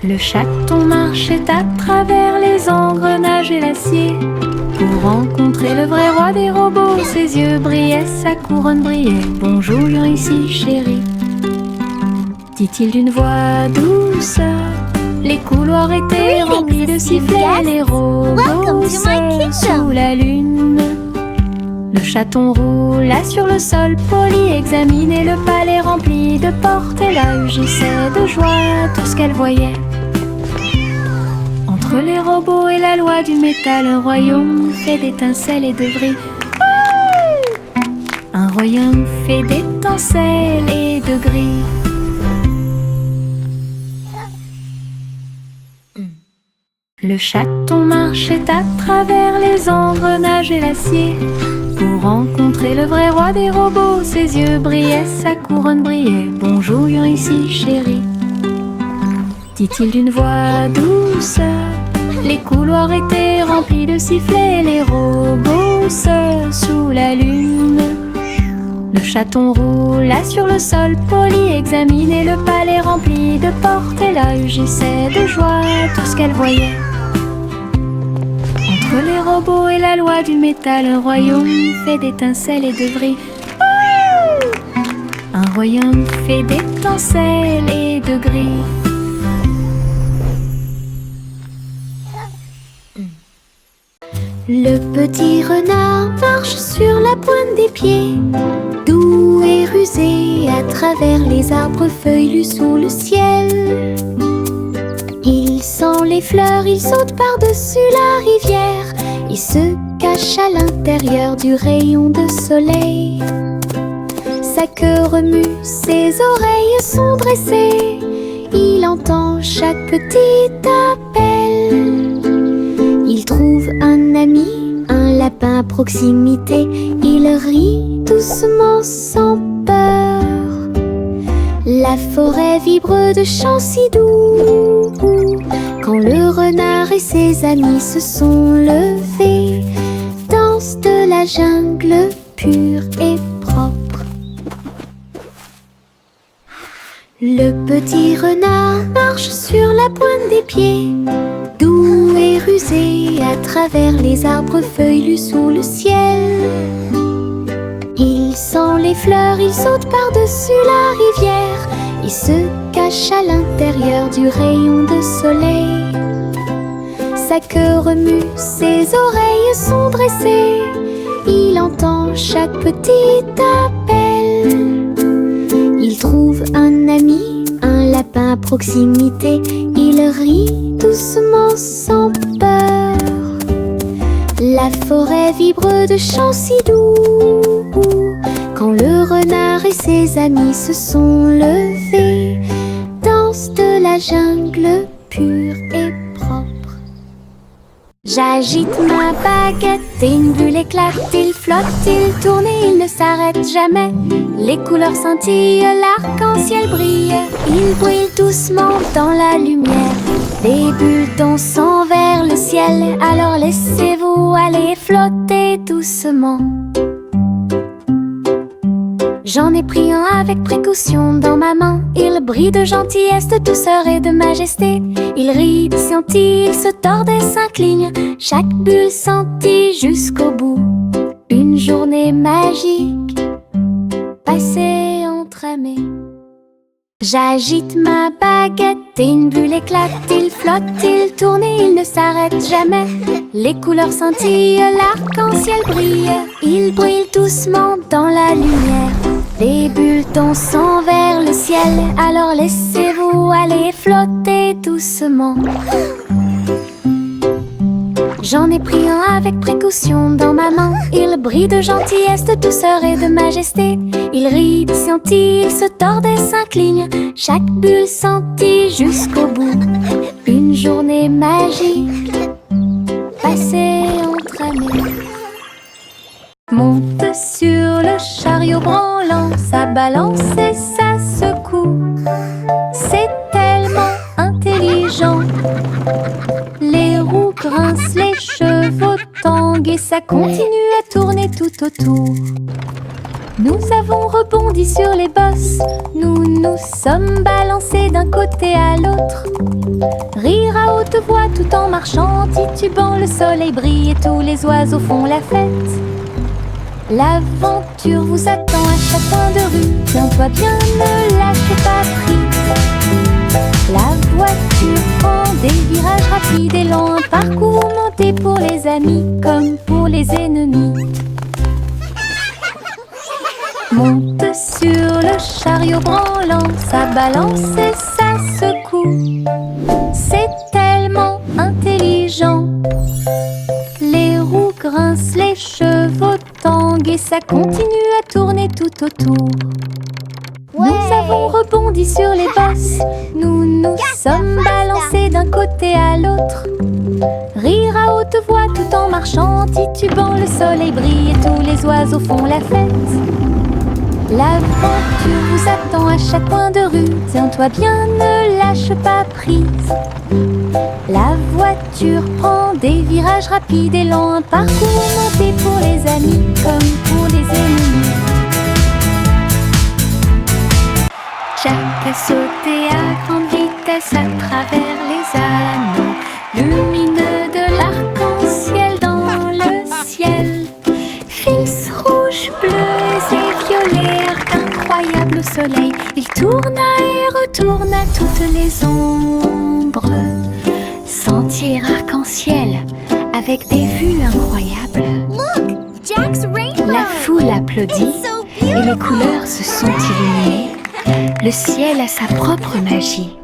Le chaton marchait à travers les engrenages et l'acier pour rencontrer le vrai roi des robots. Ses yeux brillaient, sa couronne brillait. Bonjour, viens ici, chérie, dit-il d'une voix douce. Les couloirs étaient remplis de sifflets, les robots sous la lune. Le chaton roula sur le sol poli, examinait le palais rempli de portes. Et là rugissait de joie tout ce qu'elle voyait. Entre les robots et la loi du métal, un royaume fait d'étincelles et de vris. Un royaume fait d'étincelles et de gris. Le chaton marchait à travers les engrenages et l'acier pour rencontrer le vrai roi des robots. Ses yeux brillaient, sa couronne brillait. Bonjour, viens ici, chérie, dit-il d'une voix douce. Les couloirs étaient remplis de sifflets, les robots sous la lune. Le chaton roula sur le sol poli, examinait le palais rempli de portes. Et là rugissait de joie tout ce qu'elle voyait. Entre les robots et la loi du métal, un royaume fait d'étincelles et de vris. Un royaume fait d'étincelles et de gris. Le petit renard marche sur la pointe des pieds, doux et rusé à travers les arbres feuillus sous le ciel. Il sent les fleurs, il saute par-dessus la rivière, il se cache à l'intérieur du rayon de soleil. Sa queue remue, ses oreilles sont dressées, il entend chaque petit appel. Il trouve un ami, un lapin à proximité, il rit doucement sans peur. La forêt vibre de chants si doux quand le renard et ses amis se sont levés. Danse de la jungle pure et propre. Le petit renard marche sur la pointe des pieds, doux et rusé à travers les arbres feuillus sous le ciel. Il sent les fleurs, il saute par-dessus la rivière, il se cache à l'intérieur du rayon de soleil. Sa queue remue, ses oreilles sont dressées, il entend chaque petit appel. Il trouve un ami, un lapin à proximité, il rit doucement sans peur. La forêt vibre de chants si doux quand le renard et ses amis se sont levés. Danse de la jungle pure et propre. J'agite ma baguette et une bulle éclate. Il flotte, il tourne et il ne s'arrête jamais. Les couleurs scintillent, l'arc-en-ciel brille. Il brille doucement dans la lumière. Des bulles dansant vers le ciel. Alors laissez-vous aller flotter doucement. J'en ai pris un avec précaution dans ma main. Il brille de gentillesse, de douceur et de majesté. Il rit, scintille, il se tord et s'incline. Chaque bulle sentit jusqu'au bout. Une journée magique passée entre amis. J'agite ma baguette et une bulle éclate. Il flotte, il tourne et il ne s'arrête jamais. Les couleurs scintillent, l'arc-en-ciel brille. Il brille doucement dans la lumière. Des bulles dansant vers le ciel. Alors laissez-vous aller flotter doucement. J'en ai pris un avec précaution dans ma main. Il brille de gentillesse, de douceur et de majesté. Il rit, scintille, il se tord et s'incline. Chaque bulle sentit jusqu'au bout. Une journée magique passée entre amis. Monte sur le chariot branlant, ça balance et ça secoue. C'est tellement intelligent. Les roues grincent, les chevaux tanguent et ça continue à tourner tout autour. Nous avons rebondi sur les bosses, nous nous sommes balancés d'un côté à l'autre. Rire à haute voix tout en marchant, titubant, le soleil brille et tous les oiseaux font la fête. L'aventure vous attend à chaque coin de rue, tiens-toi bien, ne lâche pas prise. La voiture prend des virages rapides et lents, un parcours monté pour les amis comme pour les ennemis. Monte sur le chariot branlant, ça balance et ça secoue. C'est tellement intelligent. Les roues grincent, les chevaux tanguent et ça continue à tourner tout autour. Nous avons rebondi sur les bosses, nous nous sommes balancés d'un côté à l'autre. Rire à haute voix tout en marchant, titubant, le soleil brille et tous les oiseaux font la fête. L'aventure vous attend à chaque coin de rue, tiens-toi bien, ne lâche pas prise. La voiture prend des virages rapides et lents, un parcours monté pour les amis comme pour les ennemis. Jack a sauté à grande vitesse à travers les anneaux lumineux de l'arc-en-ciel dans le ciel. Fils rouges, bleus et violets, arc incroyable au soleil. Il tourna et retourna toutes les ombres. Sentier arc-en-ciel avec des vues incroyables. Look, Jack's rainbow. La foule applaudit et les couleurs se sont illuminées. Le ciel a sa propre magie.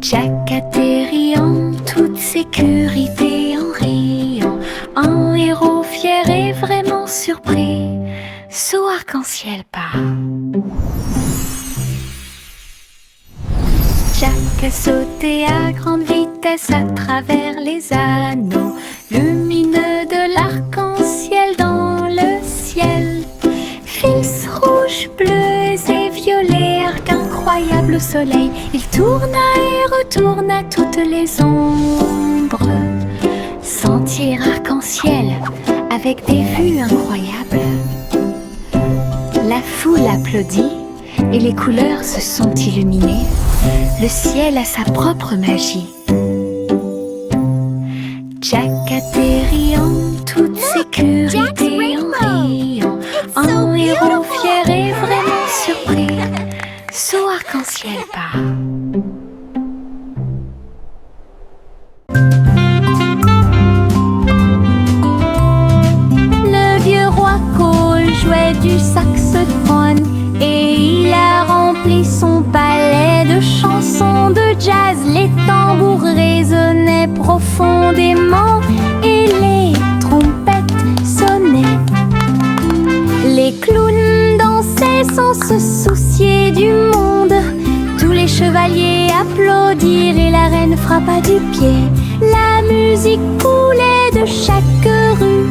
Jack atterrit en toute sécurité en riant, un héros fier et vraiment surpris, sous arc-en-ciel part. Jack a sauté à grande vitesse à travers les anneaux lumineux de l'arc-en-ciel dans le ciel. Fils rouges, bleus et violets, arc incroyable au soleil. Il tourna et retourna toutes les ombres. Sentier arc-en-ciel avec des vues incroyables. La foule applaudit et les couleurs se sont illuminées. Le ciel a sa propre magie. Jack atterrit en toute sécurité en riant, un héros fier et vraiment surpris, sous arc-en-ciel part. Le vieux roi Cole jouait du saxophone et il a rempli son palais de chansons de jazz. Les tambours résonnaient profondément et les trompettes sonnaient. Les clowns dansaient sans se soucier du monde. Tous les chevaliers applaudirent et la reine frappa du pied. La musique coulait de chaque rue.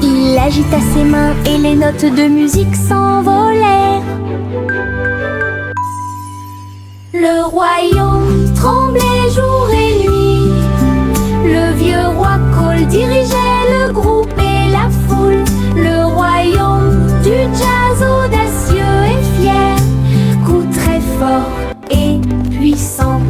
Il agita ses mains et les notes de musique s'envolèrent. Le royaume tremblait jour et nuit. Le vieux roi Cole dirigeait le groupe et la foule. Le royaume du jazz audacieux et fier, coup très fort et puissant.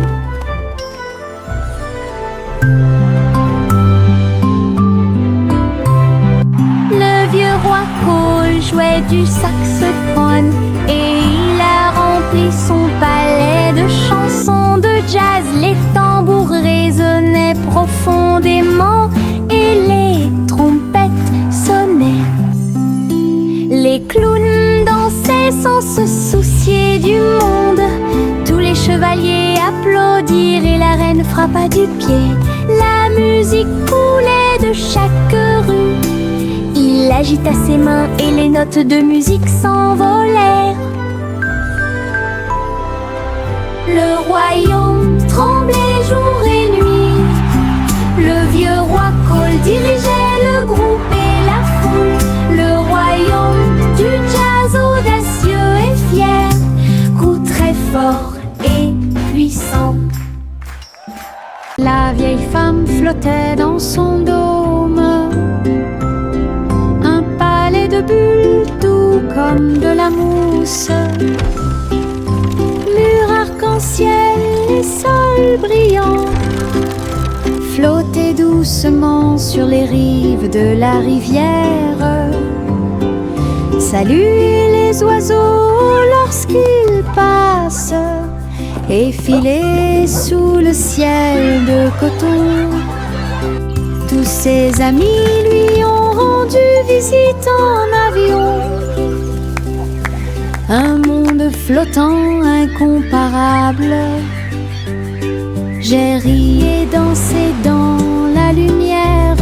Le vieux roi Cole jouait du saxophone et il a rempli son palais de chansons de jazz. Les tambours résonnaient profondément et les trompettes sonnaient. Les clowns dansaient sans se soucier du monde. Tous les chevaliers applaudirent et la reine frappa du pied. La musique coulait de chaque rue. Il agita ses mains et les notes de musique s'envolèrent. Le royaume tremblait jour et nuit. Le vieux roi Cole dirigeait le groupe et la foule. Le royaume du jazz audacieux et fier, coup très fort et puissant. La vieille femme flottait dans son dôme, un palais de but les sols brillants. Flottez doucement sur les rives de la rivière. Saluez les oiseaux lorsqu'ils passent et filez sous le ciel de coton. Tous ses amis lui ont rendu visite en avion. Un monde flottant incomparable. J'ai ri et dansé dans la lumière.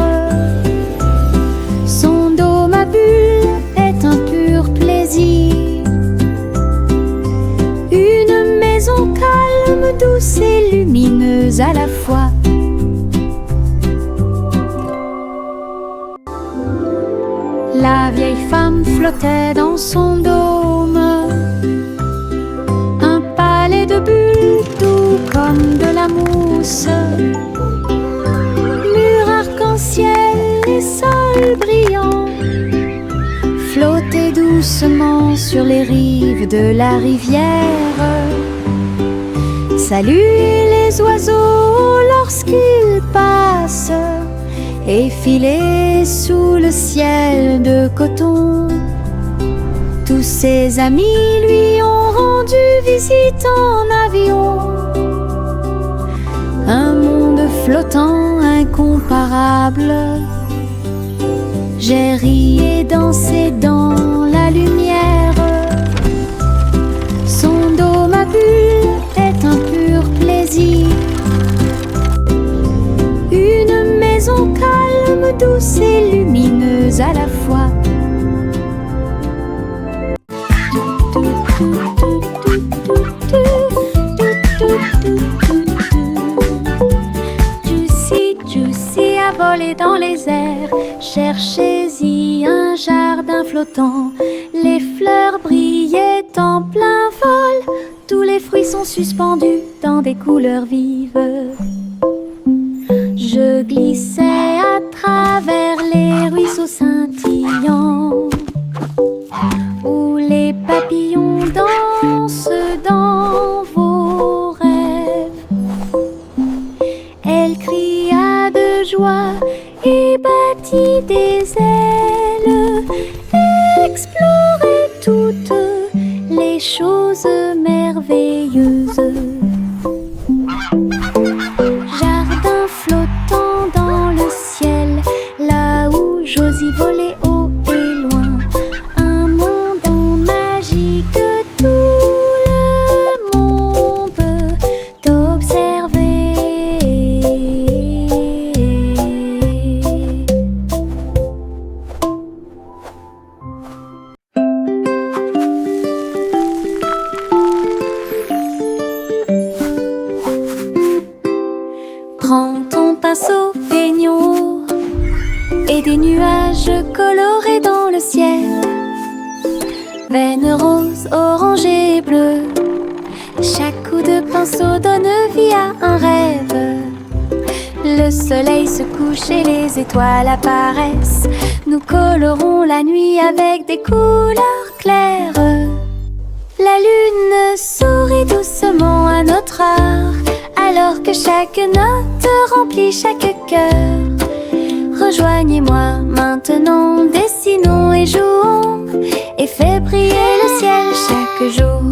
Son dôme à bulles est un pur plaisir. Une maison calme, douce et lumineuse à la fois. La vieille femme flottait dans son dôme. Un palais de bulles doux comme de la mousse. Murs arc-en-ciel et sols brillants. Flottez doucement sur les rives de la rivière. Saluez les oiseaux lorsqu'ils passent et filez sous le ciel de coton. Tous ses amis lui ont rendu visite en avion. Un monde flottant incomparable. J'ai ri et dansé dans la lumière. Son dôme à bulles est un pur plaisir. Une maison calme, douce et lumineuse à la fois. Juicy a volé dans les airs. Cherchez-y un jardin flottant. Les fleurs brillaient en plein vol. Tous les fruits sont suspendus dans des couleurs vives. Je glissais à travers les ruisseaux scintillants où les papillons dansent dans vos rêves. Elle cria de joie et battit des ailes, explorait toutes les choses merveilleuses. Jardin flottant dans le ciel, là où j'ose y voler haut et loin. Un monde magique, tout le monde peut observer. Prends ton pinceau, peignons et des nuages colorés dans le ciel. Veines roses, orangées et bleues. Chaque coup de pinceau donne vie à un rêve. Le soleil se couche et les étoiles apparaissent. Nous colorons la nuit avec des couleurs claires. La lune sourit doucement à notre art, alors que chaque note remplit chaque cœur. Rejoignez-moi maintenant, dessinons et jouons, et fais briller le ciel chaque jour.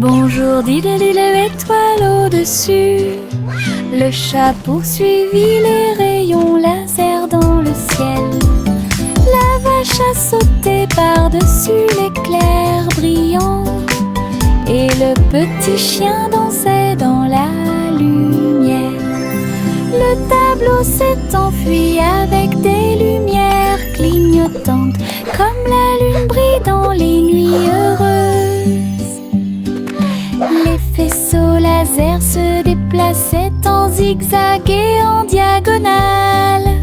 Bonjour, dit-il, étoile au-dessus. Le chat poursuivit les rayons laser dans le ciel. La vache a sauté par-dessus l'éclair brillant, et le petit chien dansait dans la lumière. Le tableau s'est enfui avec des lumières clignotantes, comme la lune brille dans les nuits heureuses. Les faisceaux laser se déplaçaient en zigzag et en diagonale.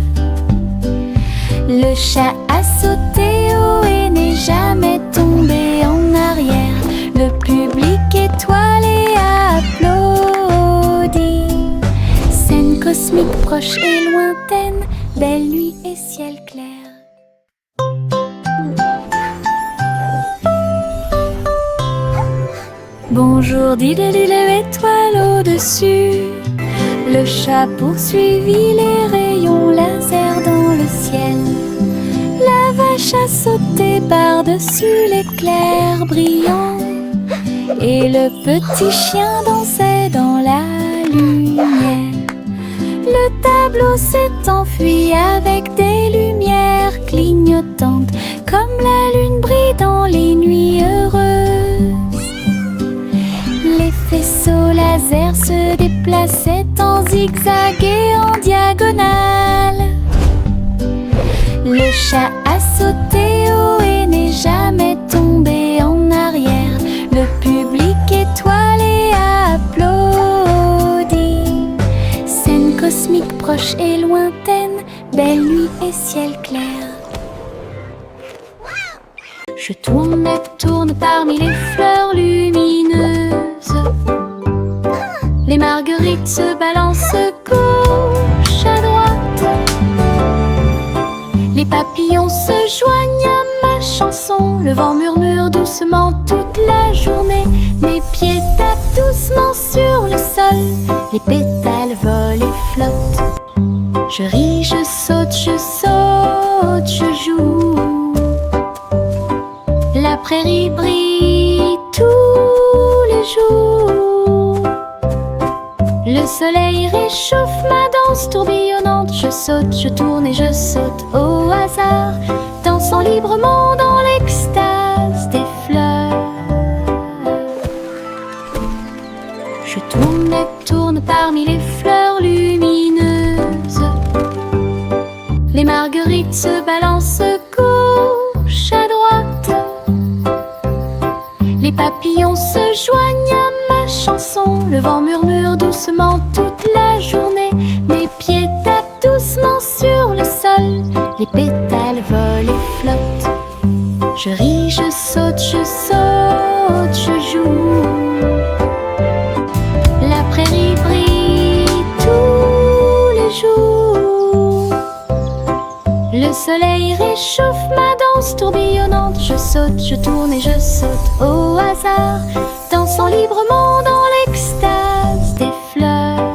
Le Le chat a sauté haut et n'est jamais tombé en arrière. Le public étoilé a applaudi. Scène cosmique proche et lointaine, belle nuit et ciel clair. Bonjour, dit-le étoile au-dessus. Le chat poursuivit les rayons laser dans le ciel. La vache a sauté par-dessus l'éclair brillant. Et le petit chien dansait dans la lumière. Le tableau s'est enfui avec des lumières clignotantes, comme la lune brille dans les nuits heureuses. Les faisceaux laser se déplaçaient en zigzag et en diagonale. Le chat a sauté haut et n'est jamais tombé en arrière. Le public étoilé a applaudi. Scène cosmique proche et lointaine, belle nuit et ciel clair. Je tourne et tourne parmi les fleurs lumineuses. Les marguerites se balancent gauche à droite. Les papillons se joignent à ma chanson. Le vent murmure doucement toute la journée. Mes pieds tapent doucement sur le sol. Les pétales volent et flottent. Je ris, je saute, je joue. La prairie brille tous les jours. Le soleil réchauffe ma danse tourbillonnante. Je saute, je tourne et je saute au hasard, dansant librement dans l'extase des fleurs. Je tourne et tourne parmi les fleurs lumineuses. Les marguerites se balancent gauche à droite. Les papillons se joignent à ma chanson. Le vent murmure doucement toute la journée. Mes pieds tapent doucement sur le sol. Les pétales volent et flottent. Je ris, je saute, je joue. La prairie brille tous les jours. Le soleil réchauffe ma danse tourbillonnante. Je saute, je tourne et je saute au hasard, dansant librement dans l'extase des fleurs.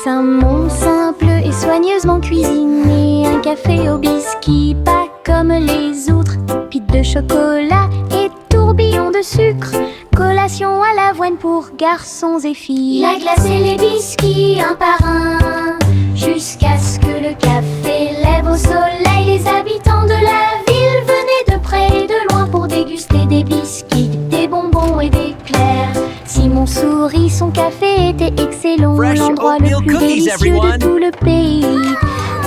C'est un monde simple et soigneusement cuisiné. Un café au biscuit, pas comme les autres. Pite de chocolat et tourbillon de sucre. Collation à l'avoine pour garçons et filles. La glace et les biscuits un par un, jusqu'à ce que le café lève au soleil. Les habitants de la ville venaient de près et de loin pour déguster des biscuits, des bonbons et des éclairs. Simon sourit, son café était excellent. L'endroit le plus délicieux de tout le pays.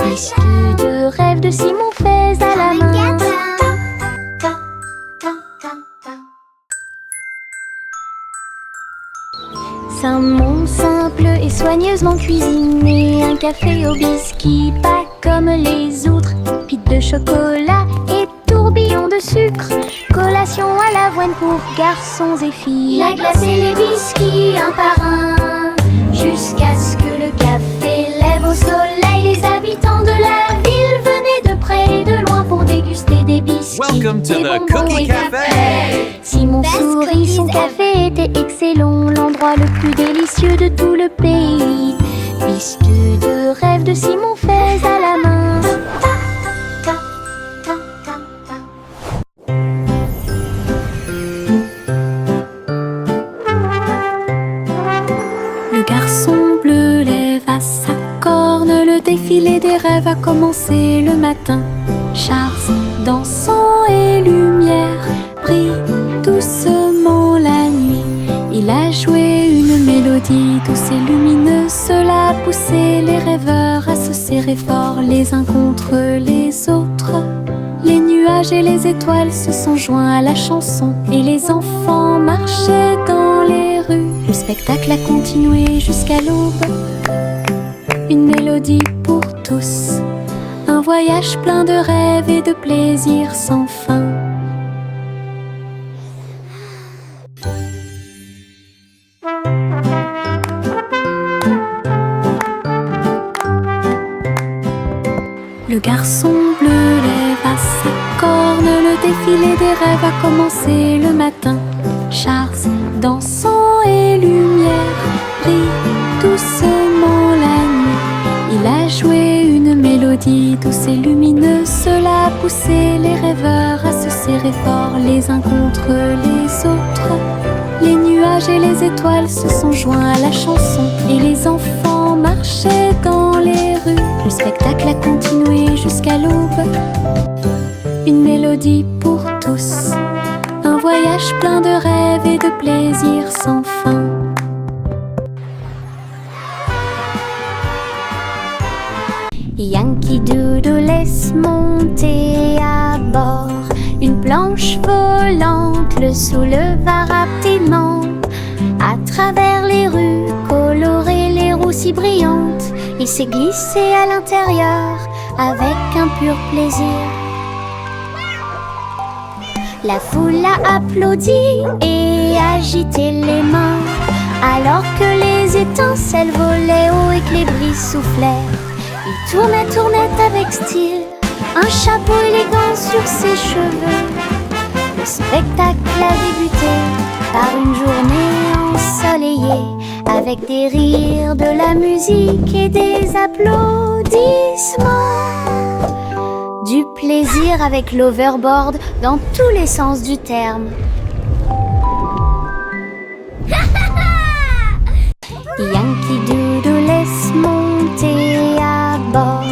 Biscuits de rêve de Simon faits à la main. C'est un monde simple et soigneusement cuisiné. Un café au biscuit, pas comme les autres. Pite de chocolat et tourbillon de sucre. Collation à l'avoine pour garçons et filles. La glace et les biscuits un par un, jusqu'à ce que le café lève au soleil. Les habitants de la ville venaient de près et de loin pour déguster des biscuits. Welcome to des the bonbons Cookie et des Cafe. fleurs. Simon sourit, son café était excellent. L'endroit le plus délicieux de tout le pays. Biscuits de rêve de Simon faits à la main. Le garçon bleu lève à sa corne. Le défilé des rêves a commencé le matin. Charles, dansant et lumière, brille doucement la nuit. Il a joué une mélodie douce et lumineuse. Cela a poussé les rêveurs à se serrer fort les uns contre les autres. Les nuages et les étoiles se sont joints à la chanson. Et les enfants marchaient dans les rues Le spectacle a continué jusqu'à l'aube. Une mélodie pour tous, un voyage plein de rêves et de plaisirs sans fin. Le garçon bleu lève à ses cornes, le défilé des rêves a commencé le matin. Charles, dansant et lumière, brille doucement la nuit. Il a joué une mélodie douce et lumineuse, cela a poussé les rêveurs à se serrer fort les uns contre les autres. Les nuages et les étoiles se sont joints à la chanson et les enfants marchaient dans les rues. Le spectacle a continué jusqu'à l'aube. Une mélodie pour tous, un voyage plein de rêves et de plaisirs sans fin. Yankee Doodle laisse monter à bord une planche volante, le souleva rapidement. À travers les rues colorées, les roues si brillantes, il s'est glissé à l'intérieur avec un pur plaisir. La foule a applaudi et agité les mains, alors que les étincelles volaient haut et que les brises soufflaient. Il tournait avec style, un chapeau élégant sur ses cheveux. Le spectacle a débuté par une journée ensoleillée, avec des rires, de la musique et des applaudissements. Du plaisir avec l'overboard dans tous les sens du terme. Yankee Doodle laisse monter à bord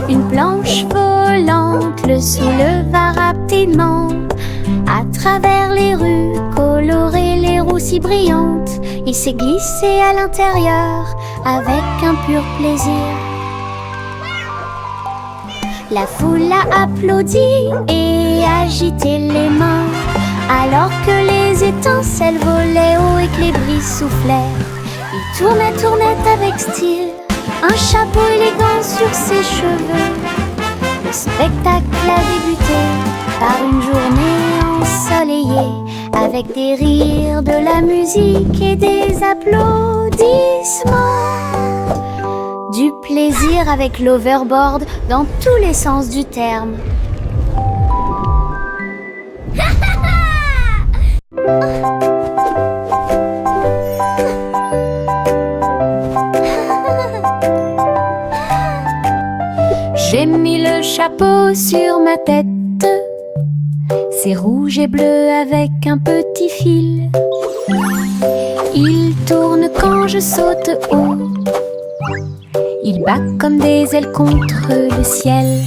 une planche volante, le souleva rapidement. À travers les rues colorées, les roues si brillantes, il s'est glissé à l'intérieur avec un pur plaisir. La foule a applaudi et agité les mains, alors que les étincelles volaient haut et que les brises soufflaient. Il tournait avec style, un chapeau élégant sur ses cheveux. Le spectacle a débuté par une journée ensoleillée, avec des rires, de la musique et des applaudissements. Du plaisir avec l'overboard dans tous les sens du terme. J'ai mis le chapeau sur ma tête, c'est rouge et bleu avec un petit fil. Il tourne quand je saute haut, il bat comme des ailes contre le ciel.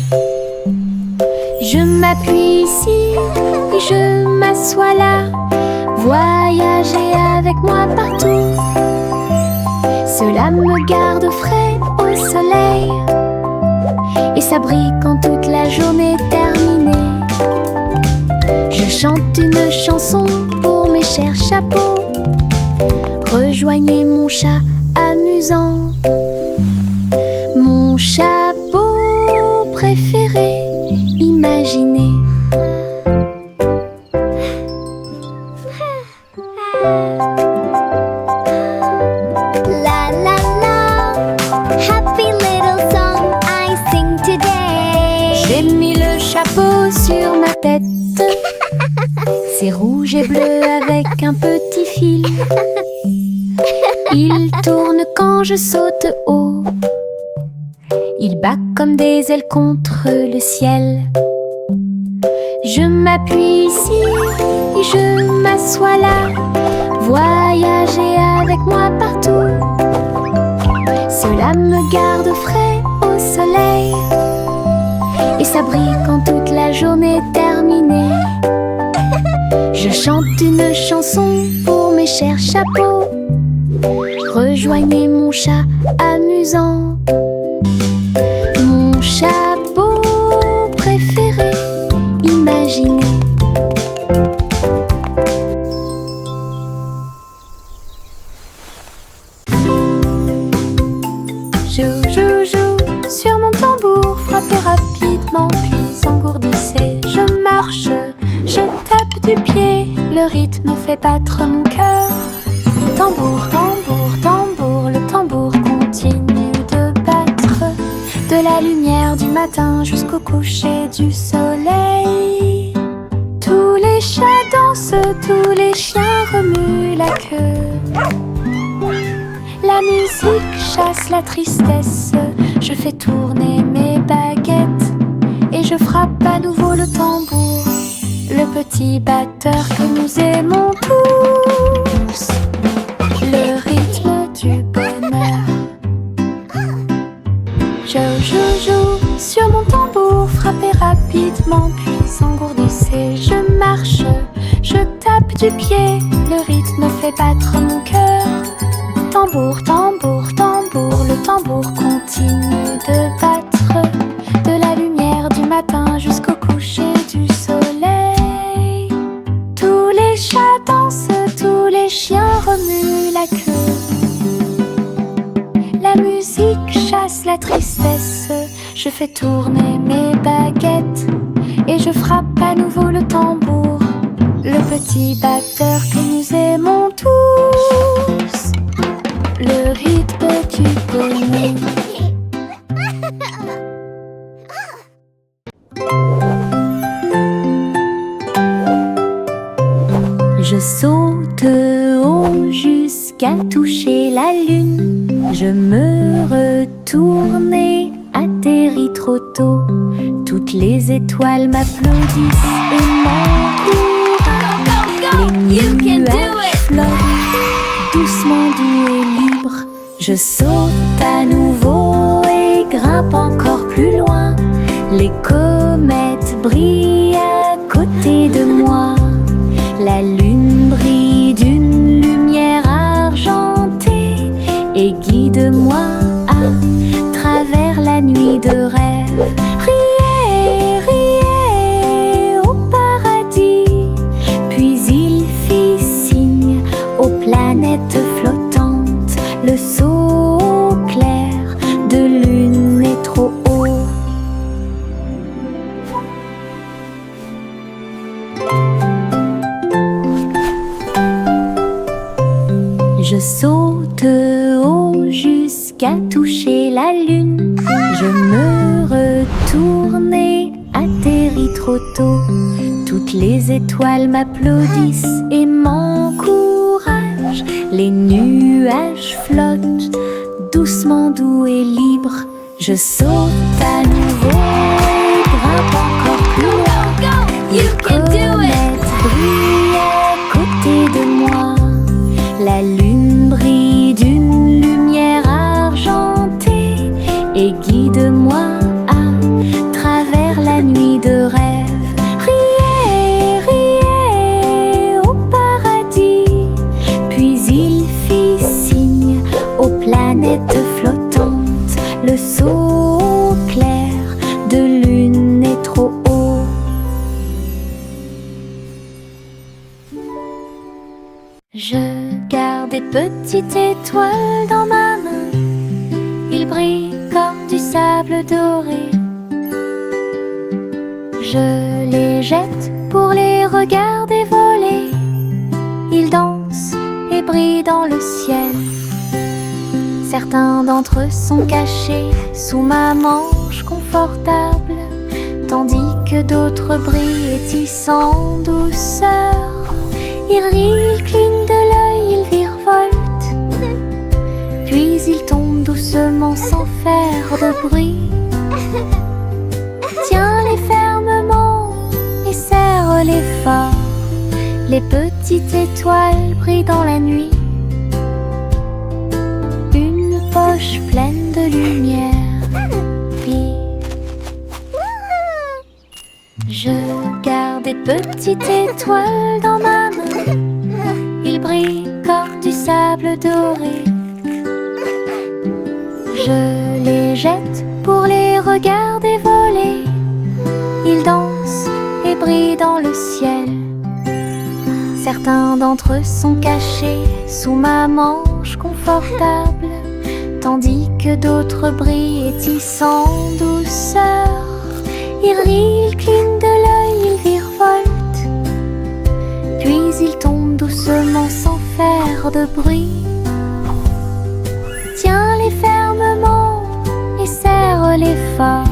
Je m'appuie ici et je m'assois là, voyager avec moi partout. Cela me garde frais au soleil et ça brille quand toute la journée est terminée. Je chante une chanson pour mes chers chapeaux. Rejoignez mon chat amusant, mon chapeau préféré, imaginez. La la la, happy little song I sing today. J'ai mis le chapeau sur ma tête, c'est rouge et bleu avec un petit fil. Il tourne quand je saute haut, il bat comme des ailes contre le ciel. Je m'appuie ici et je m'assois là, voyager avec moi partout. Cela me garde frais au soleil et ça brille quand toute la journée est terminée. Je chante une chanson pour mes chers chapeaux. Rejoignez mon chat amusant, mon chapeau préféré, imaginez. Joue, joue, joue sur mon tambour, frappez rapidement puis engourdissez. Je marche, je tape du pied, le rythme fait battre mon cœur. Tambour, tambour, tambour, le tambour continue de battre. De la lumière du matin jusqu'au coucher du soleil. Tous les chats dansent, tous les chiens remuent la queue. La musique chasse la tristesse, je fais tourner mes baguettes et je frappe à nouveau le tambour, le petit batteur que nous aimons tous. Le rythme du bonheur. Joue, joue, joue sur mon tambour, frappez rapidement puis engourdissez. Je marche, je tape du pied, le rythme fait battre mon cœur. Tambour, tambour, tambour, le tambour continue de battre. De la lumière du matin jusqu'au coucher du soleil. Tous les chats dansent, tous les chiens remuent la queue. La musique chasse la tristesse, je fais tourner mes baguettes et je frappe à nouveau le tambour, le petit batteur que nous aimons tous. Le rythme du bonheur. Je saute haut jusqu'à toucher la lune. Je me retourne et atterris trop tôt. Toutes les étoiles m'applaudissent et m'encouragent. Les nuages flottent doucement, doux et libres. Je saute à nouveau et grimpe encore plus loin. Les comètes brillent à côté de moi. La lune brille d'une lumière argentée et guide-moi à travers la nuit de rêve. Riez, riez au paradis. Puis il fit signe aux planètes flottantes. Le saut clair de lune est trop haut. Je saute haut jusqu'à toucher la lune. Je me retourne et atterris trop tôt. Toutes les étoiles m'applaudissent et m'encouragent. Les nuages flottent doucement, doux et libres. Je saute à nouveau et grimpe encore plus loin. Les comètes brillent à côté de moi. La lune brille d'une lumière argentée et guide-moi à travers la nuit de rêve. Riez, riez au paradis. Puis il fit signe aux planètes flottantes. Le saut clair de lune est trop haut. Je garde des petites étoiles dans ma main. Ils brillent comme du sable doré. Je les jette pour les regarder voler. Ils dansent et brillent dans le ciel. Certains d'entre eux sont cachés sous ma manche confortable, tandis que d'autres brillent et tissent en douceur. Ils rient, ils clignent de l'œil, ils virevoltent, puis ils tombent doucement sans faire de bruit. Tiens-les fermement et serre-les fort. Les petites étoiles brillent dans la nuit. Une poche pleine de lumière. Puis je garde des petites étoiles dans ma main. Ils brillent comme du sable doré. Je les jette pour les regarder voler. Ils dansent et brillent dans le ciel. Certains d'entre eux sont cachés sous ma manche confortable, tandis que d'autres brillent sans douceur. Il rit, il cligne de l'œil, il virevolte, puis il tombe doucement sans faire de bruit. Tiens-les fermement et serre-les fort.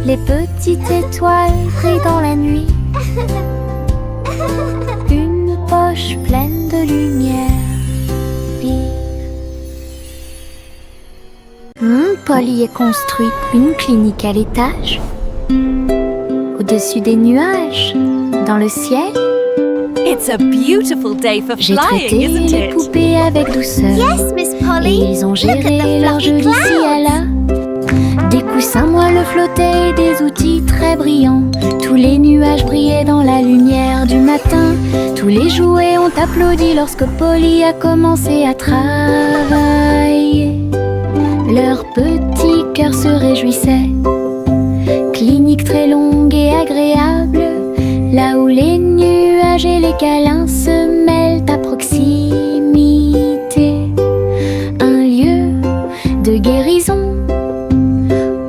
Les petites étoiles brillent dans la nuit. Une poche pleine de lumière vive. Polly a construit une clinique à l'étage, au-dessus des nuages, dans le ciel. It's a beautiful day for J'ai flying, traité isn't les it? poupées avec douceur. Yes, Miss Et Polly. ils ont Look at géré the leur jeu fluffy d'ici à clouds. là. Des coussins moelleux flottaient, des outils très brillants. Tous les nuages brillaient dans la lumière du matin. Tous les jouets ont applaudi lorsque Polly a commencé à travailler. Leur petit cœur se réjouissait. Clinique très longue et agréable, là où les nuages et les câlins se mêlent à proximité. Un lieu de guérison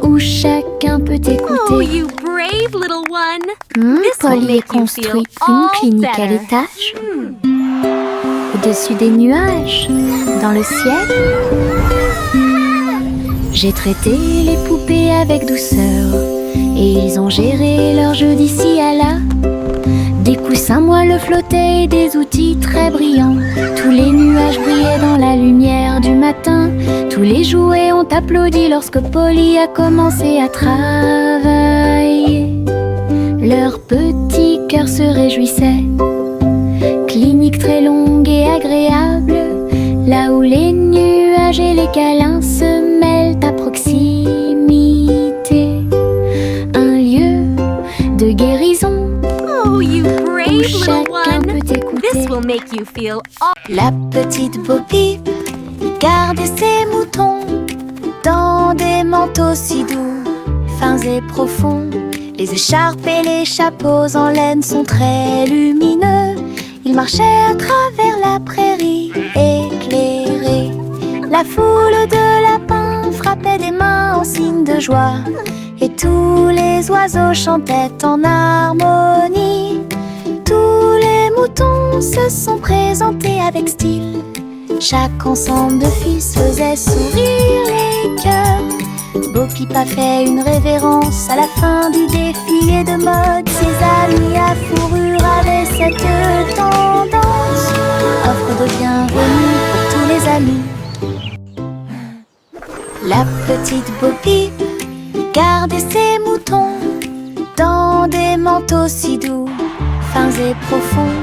où chacun peut écouter. Oh, you brave little one. This will Polly a make you construit feel une all clinique à better. l'étage, au-dessus des nuages, dans le ciel. J'ai traité les poupées avec douceur, et ils ont géré leur jeu d'ici à là. Des coussins moelleux flottaient, des outils très brillants. Tous les nuages brillaient dans la lumière du matin. Tous les jouets ont applaudi lorsque Polly a commencé à travailler. Leur petit cœur se réjouissait. Clinique très longue et agréable, là où les nuages et les câlins se mêlent à proximité. Un lieu de guérison Oh, you où brave little chacun one. peut This écouter. will make you feel all... La petite Bo Peep gardait ses moutons dans des manteaux si doux, fins et profonds. Les écharpes et les chapeaux en laine sont très lumineux. Ils marchaient à travers la prairie éclairée. La foule de lapins frappait des mains en signe de joie, et tous les oiseaux chantaient en harmonie. Tous les moutons se sont présentés avec style. Chaque ensemble de fils faisait sourire les cœurs. Bo Peep a fait une révérence à la fin du défilé de mode. Ses amis à fourrure avaient cette tendance. Offre de bienvenue pour tous les amis. La petite Bo Peep gardait ses moutons dans des manteaux si doux, fins et profonds.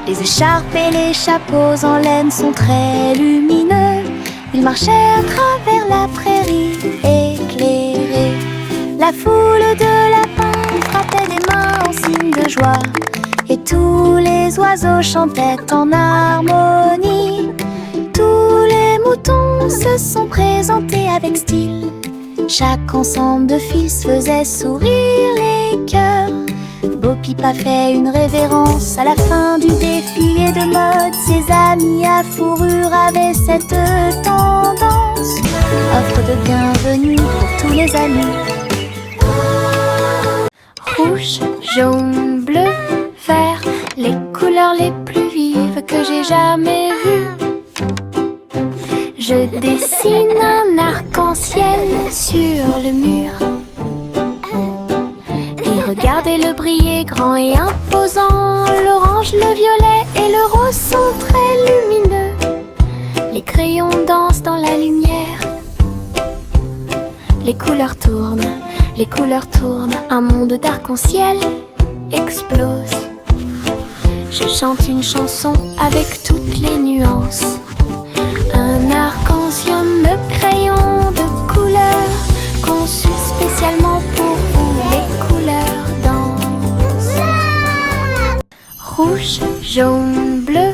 Les écharpes et les chapeaux en laine sont très lumineux. Ils marchaient à travers la prairie éclairée. La foule de lapins frappait des mains en signe de joie, et tous les oiseaux chantaient en harmonie. Tous les moutons se sont présentés avec style. Chaque ensemble de fils faisait sourire les cœurs. Bo Peep a fait une révérence à la fin du défilé de mode. Ses amis à fourrure avaient cette tendance. Offre de bienvenue pour tous les amis. Rouge, jaune, bleu, vert, les couleurs les plus vives que j'ai jamais vues. Je dessine un arc-en-ciel sur le mur. Et regardez-le briller grand et imposant. L'orange, le violet et le rose sont très lumineux. Les crayons dansent dans la lumière. Les couleurs tournent, un monde d'arc-en-ciel explose. Je chante une chanson avec toutes les nuances. Un arc-en-ciel de crayons de couleur, conçu spécialement pour vous. Les couleurs dansent. Rouge, jaune, bleu,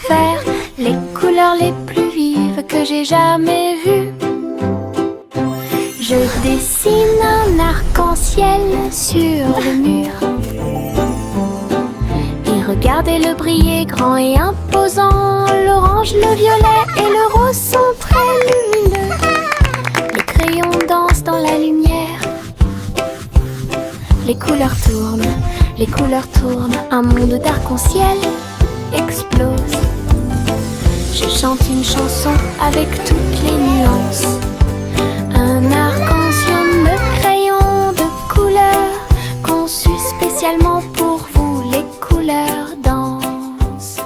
vert, les couleurs les plus vives que j'ai jamais vues. Je dessine un arc-en-ciel sur le mur. Et regardez-le briller grand et imposant. L'orange, le violet et le rose sont très lumineux. dans la lumière. Les couleurs tournent, un monde d'arc-en-ciel explose. Je chante une chanson avec toutes les nuances. Un arc-en-ciel de crayons de couleurs, conçu spécialement pour vous, les couleurs dansent.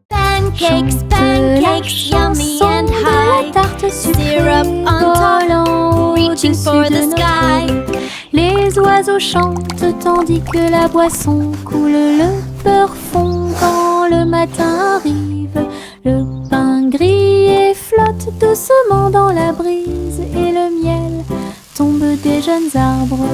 Pancakes, pancakes, yummy and high. Tarte Syrup on top, reaching for the sky. Les oiseaux chantent tandis que la boisson coule. Le beurre fond quand le matin arrive. Le pain grillé flotte doucement dans la brise. Et le miel tombe des jeunes arbres.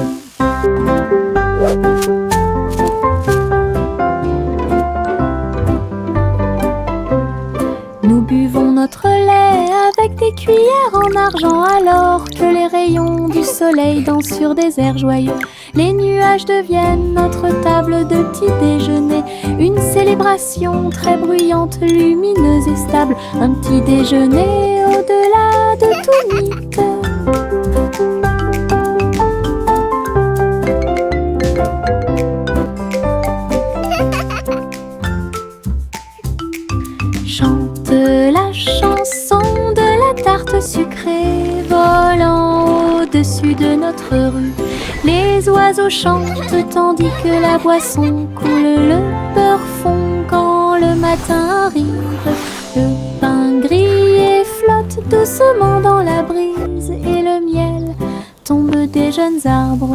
Nous buvons notre lait avec des cuillères en argent, alors que les rayons du soleil dansent sur des airs joyeux. Les nuages deviennent notre table de petit déjeuner, une célébration très bruyante, lumineuse et stable. Un petit déjeuner au-delà de tout mythe. Chante la chanson de la tarte sucrée, volant au-dessus de notre rue. Les oiseaux chantent tandis que la boisson coule. Le beurre fond quand le matin arrive. Le pain grillé flotte doucement dans la brise. Et le miel tombe des jeunes arbres.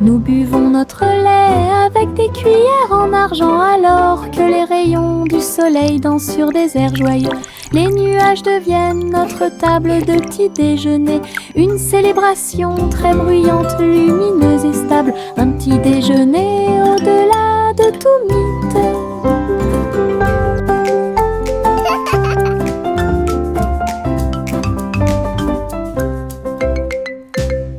Nous buvons notre lait avec des cuillères en argent, alors que les rayons du soleil dansent sur des airs joyeux. Les nuages deviennent notre table de petit déjeuner, une célébration très bruyante, lumineuse et stable. Un